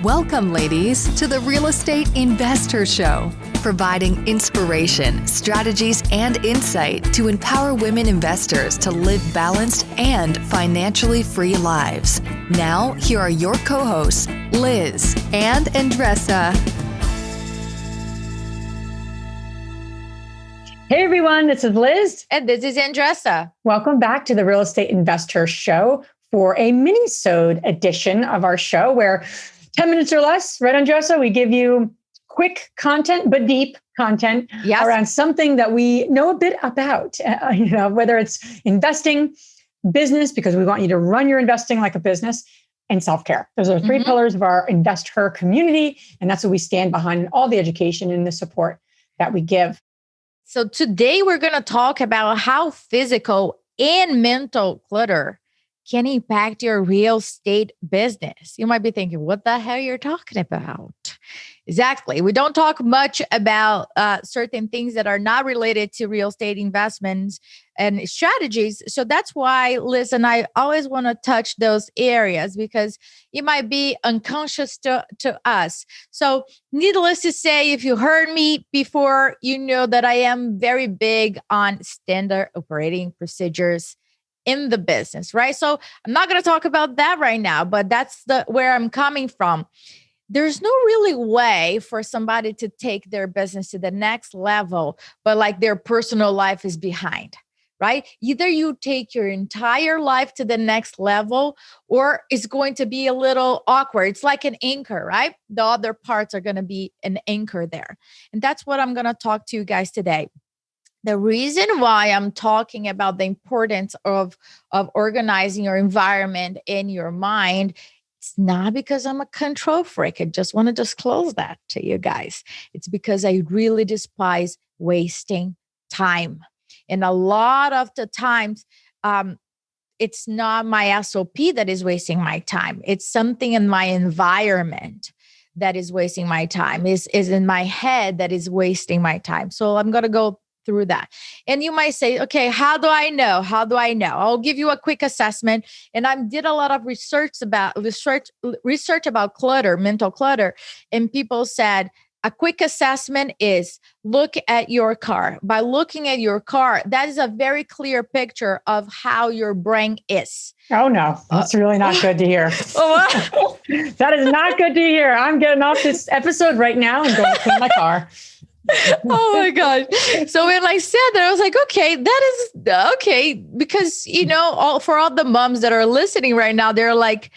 Welcome, ladies, to the Real Estate Investor Show, providing inspiration, strategies, and insight to empower women investors to live balanced and financially free lives. Now, here are your co-hosts, Liz and Andresa. Hey everyone, this is Liz. And this is Andresa. Welcome back to the Real Estate Investor Show for a mini-sode edition of our show where 10 minutes or less, right, Andresa? We give you quick content, but deep content around something that we know a bit about, whether it's investing, business, because we want you to run your investing like a business, and self-care. Those are three pillars of our investor community. And that's what we stand behind in all the education and the support that we give. So today we're going to talk about how physical and mental clutter can impact your real estate business. You might be thinking, what the hell you're talking about? Exactly. We don't talk much about certain things that are not related to real estate investments and strategies. So that's why Liz and I always want to touch those areas because it might be unconscious to us. So needless to say, if you heard me before, you know that I am very big on standard operating procedures in the business, right? So I'm not going to talk about that right now, but that's where I'm coming from. There's no really way for somebody to take their business to the next level, but like their personal life is behind, right? Either you take your entire life to the next level, or it's going to be a little awkward. It's like an anchor, right? The other parts are going to be an anchor there. And that's what I'm going to talk to you guys today. The reason why I'm talking about the importance of organizing your environment and your mind, it's not because I'm a control freak. I just want to disclose that to you guys. It's because I really despise wasting time. And a lot of the times, it's not my SOP that is wasting my time. It's something in my environment that is wasting my time, is in my head that is wasting my time. So I'm going to go through that. And you might say, okay, how do I know? I'll give you a quick assessment. And I did a lot of research about clutter, mental clutter. And people said, a quick assessment is look at your car. By looking at your car, that is a very clear picture of how your brain is. Oh no, that's really not good to hear. That is not good to hear. I'm getting off this episode right now and going to clean my car. Oh my God. So when I said that, I was like, okay, that is okay. Because, for all the moms that are listening right now, they're like,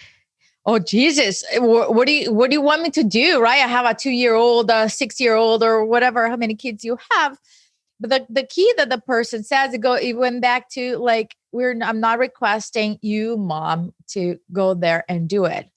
oh, Jesus, what do you want me to do? Right. I have a 2-year-old, a 6-year-old, or whatever, how many kids you have. But the key that the person says, it went back to like, I'm not requesting you, mom, to go there and do it.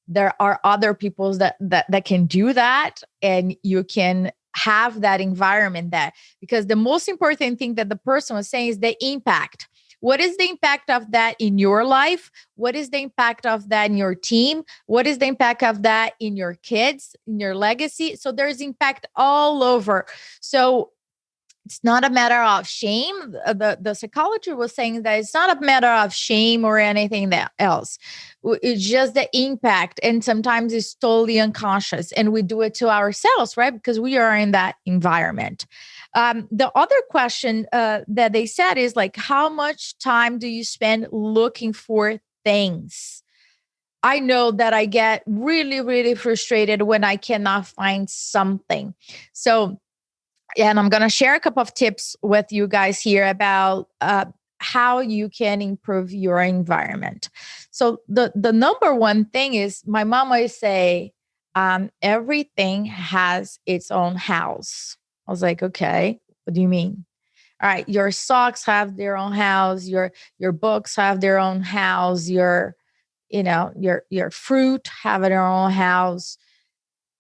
There are other people that can do that, and you can have that environment there, because the most important thing that the person was saying is the impact. What is the impact of that in your life? What is the impact of that in your team? What is the impact of that in your kids, in your legacy? So there's impact all over. So it's not a matter of shame. The psychology was saying that it's not a matter of shame or anything else. It's just the impact. And sometimes it's totally unconscious. And we do it to ourselves, right? Because we are in that environment. The other question that they said is like, how much time do you spend looking for things? I know that I get really, really frustrated when I cannot find something. And I'm going to share a couple of tips with you guys here about how you can improve your environment. So the number one thing is, my mom always say, everything has its own house. I was like, okay, what do you mean? All right, your socks have their own house. Your books have their own house. Your fruit have their own house.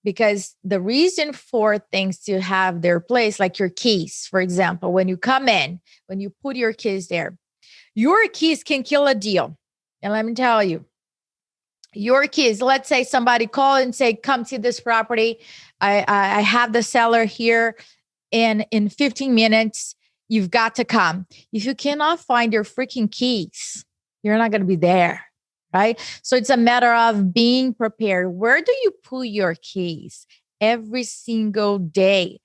Because the reason for things to have their place, like your keys, for example, when you come in, when you put your keys there, your keys can kill a deal. And let me tell you, your keys, let's say somebody call and say, come to this property. I have the seller here, and in 15 minutes, you've got to come. If you cannot find your freaking keys, you're not going to be there. right? So it's a matter of being prepared. Where do you put your keys every single day?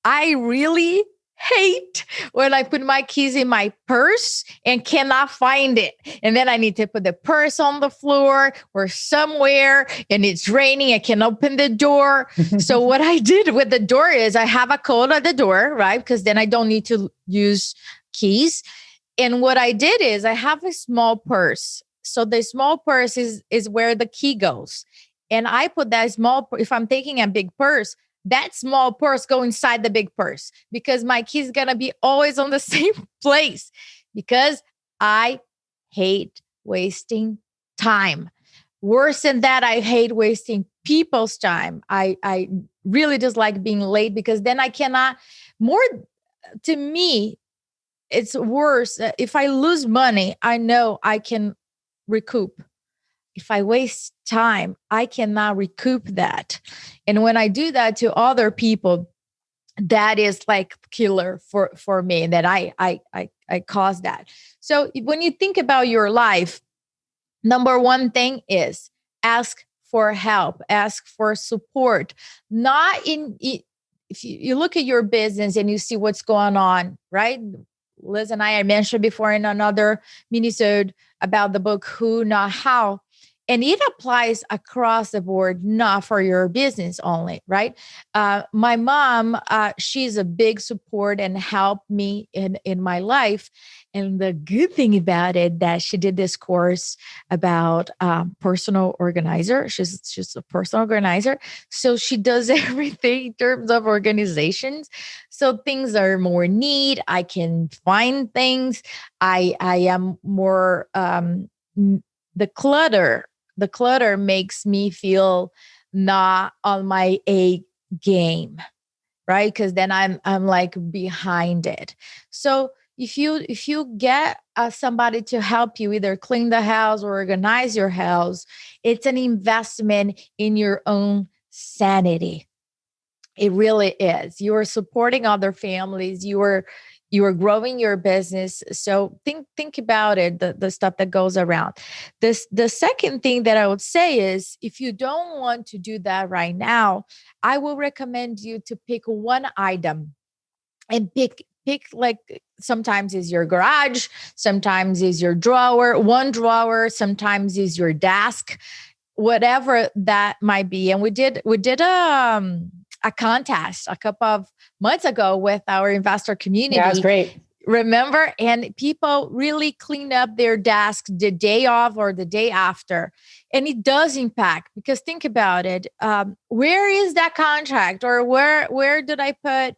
I really hate when I put my keys in my purse and cannot find it. And then I need to put the purse on the floor or somewhere, and it's raining. I can open the door. So what I did with the door is I have a code at the door, right? Because then I don't need to use keys. And what I did is I have a small purse. So the small purse is where the key goes. And I put that small, if I'm taking a big purse, that small purse go inside the big purse, because my key is going to be always on the same place, because I hate wasting time. Worse than that, I hate wasting people's time. I really dislike being late, because then I cannot to me, it's worse. If I lose money, I know I can recoup. If I waste time, I cannot recoup that. And when I do that to other people, that is like killer for me, that I cause that. So when you think about your life, number one thing is ask for help, ask for support. If you look at your business and you see what's going on, right? Liz and I mentioned before in another minisode about the book Who Not How. And it applies across the board, not for your business only, right? My mom, she's a big support and helped me in my life. And the good thing about it, that she did this course about personal organizer. She's a personal organizer. So she does everything in terms of organizations. So things are more neat. I can find things. I am more, the clutter makes me feel not on my A game, right? Because then I'm like behind it. So if you get somebody to help you either clean the house or organize your house, it's an investment in your own sanity. It really is. You are supporting other families. You are growing your business. So think about it, the stuff that goes around. The second thing that I would say is, if you don't want to do that right now, I will recommend you to pick one item and pick like, sometimes is your garage, sometimes is your one drawer, sometimes is your desk, whatever that might be. And we did a contest a couple of months ago with our investor community. Yeah, that's great. Remember? And people really clean up their desk the day of or the day after. And it does impact, because think about it. Where is that contract, or where did I put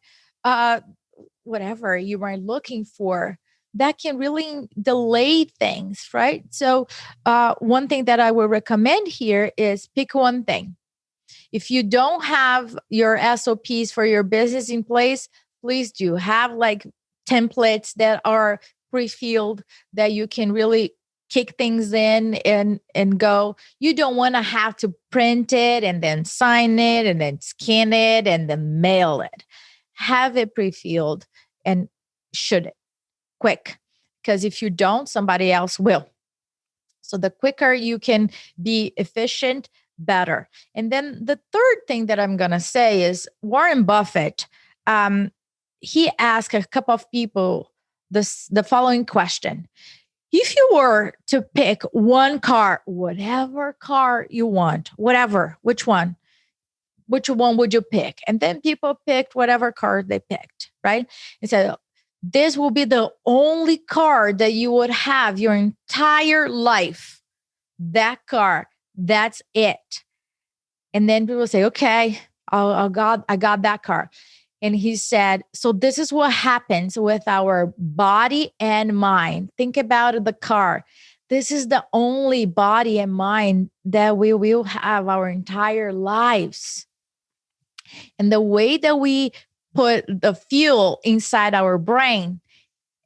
whatever you were looking for? That can really delay things, right? So one thing that I would recommend here is pick one thing. If you don't have your SOPs for your business in place, please do have like templates that are pre-filled, that you can really kick things in and go. You don't want to have to print it and then sign it and then scan it and then mail it. Have it pre-filled and shoot it quick, because if you don't, somebody else will. So the quicker you can be efficient, better. And then the third thing that I'm going to say is Warren Buffett. He asked a couple of people the following question. If you were to pick one car, whatever car you want, whatever, which one would you pick? And then people picked whatever car they picked, right? And said, this will be the only car that you would have your entire life. That car, that's it. And then people say, okay, I got that car. And he said, so this is what happens with our body and mind. Think about the car. This is the only body and mind that we will have our entire lives. And the way that we put the fuel inside our brain,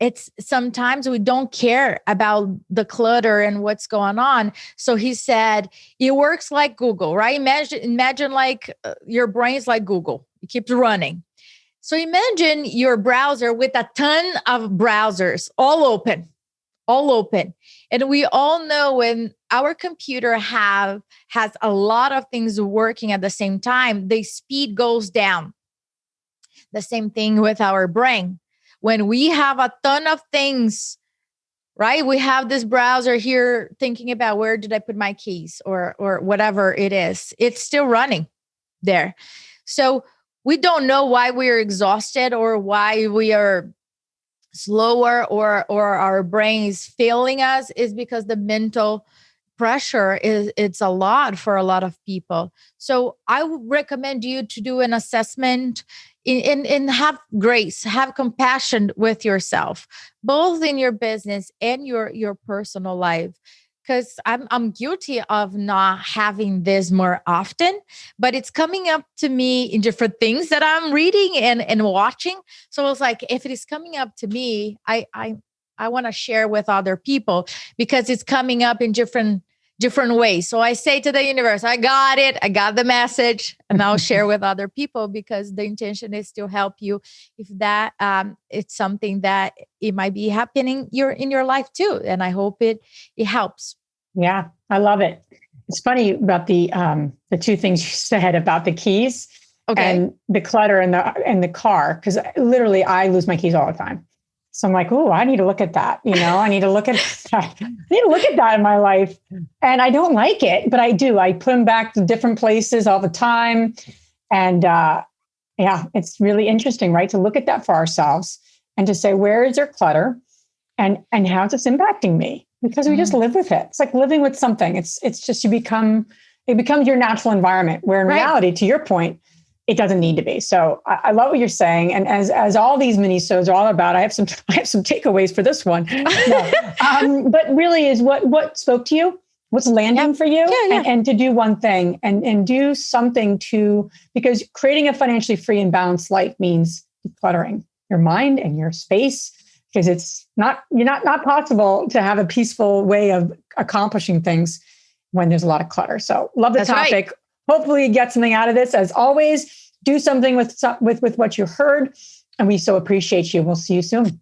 it's sometimes we don't care about the clutter and what's going on. So he said, it works like Google, right? Imagine like your brain's like Google. It keeps running. So imagine your browser with a ton of browsers all open. And we all know when our computer has a lot of things working at the same time, the speed goes down. The same thing with our brain. When we have a ton of things, right? We have this browser here thinking about where did I put my keys or whatever it is. It's still running there. So we don't know why we're exhausted or why we are slower or our brain is failing us, is because the mental pressure it's a lot for a lot of people. So I would recommend you to do an assessment and have grace, have compassion with yourself, both in your business and your personal life. Because I'm guilty of not having this more often, but it's coming up to me in different things that I'm reading and watching. So it's like, if it is coming up to me, I want to share with other people because it's coming up in different ways. So I say to the universe, I got it. I got the message, and I'll share with other people because the intention is to help you. If that it's something that it might be happening in your life too, and I hope it helps. Yeah, I love it. It's funny about the two things you said about the keys and the clutter and the car, because literally I lose my keys all the time. So I'm like, oh, I need to look at that. I need to look at that. I need to look at that in my life. And I don't like it, but I do. I put them back to different places all the time. And it's really interesting, right? To look at that for ourselves and to say, where is there clutter and how is this impacting me? Because we just live with it. It's like living with something. It's just it becomes your natural environment, where in reality, to your point, it doesn't need to be. So I love what you're saying. And as all these mini-sodes are all about, I have some takeaways for this one. No. But really is what spoke to you, what's landing for you, and to do one thing and do something because creating a financially free and balanced life means decluttering your mind and your space, because it's not possible to have a peaceful way of accomplishing things when there's a lot of clutter. So love the topic. Right. Hopefully you get something out of this. As always, do something with what you heard. And we so appreciate you. We'll see you soon.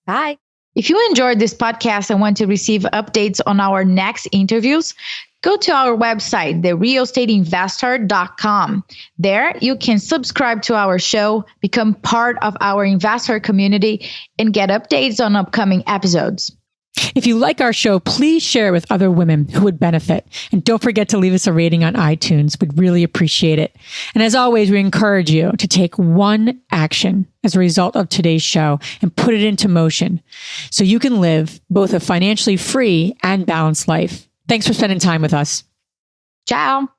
Bye. If you enjoyed this podcast and want to receive updates on our next interviews, go to our website, therealestateinvestor.com. There you can subscribe to our show, become part of our investor community, and get updates on upcoming episodes. If you like our show, please share with other women who would benefit. And don't forget to leave us a rating on iTunes. We'd really appreciate it. And as always, we encourage you to take one action as a result of today's show and put it into motion so you can live both a financially free and balanced life. Thanks for spending time with us. Ciao.